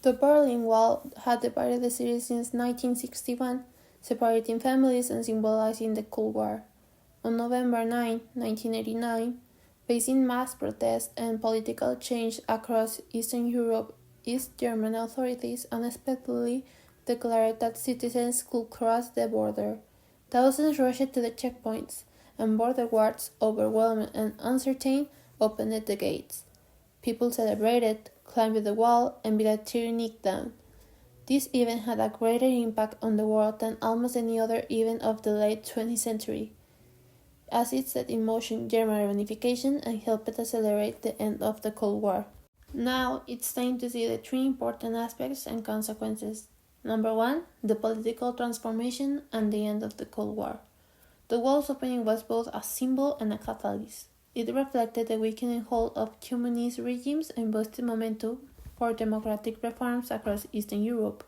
The Berlin Wall had divided the city since 1961, separating families and symbolizing the Cold War. On November 9, 1989, facing mass protests and political change across Eastern Europe, East German authorities unexpectedly declared that citizens could cross the border. Thousands rushed to the checkpoints, and border guards, overwhelmed and uncertain, opened the gates. People celebrated, climbed the wall, and began tearing it down. This event had a greater impact on the world than almost any other event of the late 20th century, as it set in motion German reunification and helped accelerate the end of the Cold War. Now it's time to see the three important aspects and consequences. Number 1, the political transformation and the end of the Cold War. The wall's opening was both a symbol and a catalyst. It reflected the weakening hold of communist regimes and boosted momentum for democratic reforms across Eastern Europe.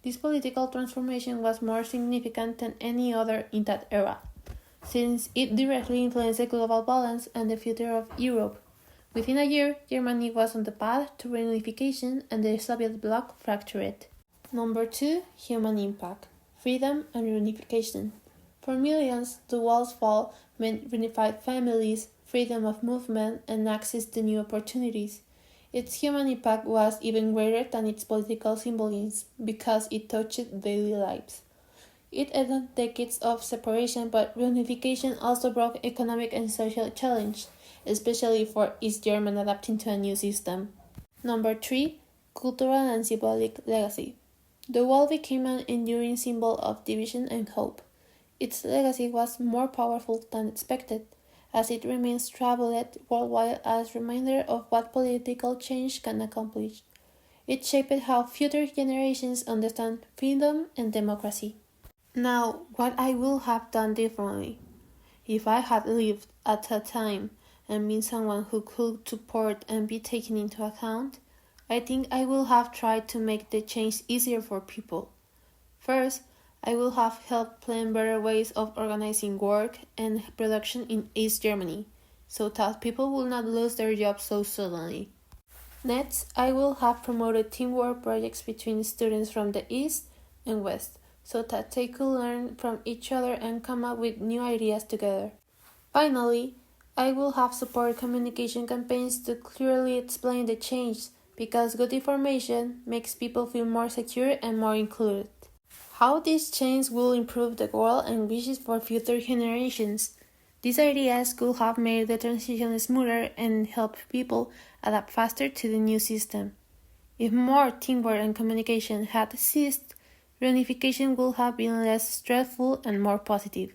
This political transformation was more significant than any other in that era, since it directly influenced the global balance and the future of Europe. Within a year, Germany was on the path to reunification and the Soviet bloc fractured. Number 2, human impact, freedom and reunification. For millions, the wall's fall meant reunified families, freedom of movement, and access to new opportunities. Its human impact was even greater than its political symbolism because it touched daily lives. It ended decades of separation, but reunification also brought economic and social challenge, especially for East Germany adapting to a new system. Number 3, cultural and symbolic legacy. The wall became an enduring symbol of division and hope. Its legacy was more powerful than expected, as it remains traveled worldwide as a reminder of what political change can accomplish. It shaped how future generations understand freedom and democracy. Now, what I would have done differently? If I had lived at that time and been someone who could support and be taken into account, I think I would have tried to make the change easier for people. First, I would have helped plan better ways of organizing work and production in East Germany, so that people would not lose their jobs so suddenly. Next, I will have promoted teamwork projects between students from the East and West, so that they could learn from each other and come up with new ideas together. Finally, I will have supported communication campaigns to clearly explain the change, because good information makes people feel more secure and more included. How this change will improve the world and wishes for future generations. These ideas could have made the transition smoother and helped people adapt faster to the new system. If more teamwork and communication had ceased, reunification would have been less stressful and more positive.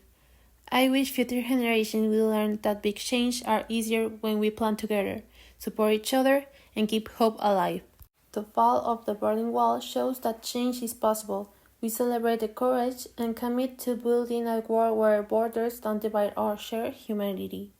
I wish future generations will learn that big changes are easier when we plan together, support each other, and keep hope alive. The fall of the Berlin Wall shows that change is possible. We celebrate the courage and commit to building a world where borders don't divide our shared humanity.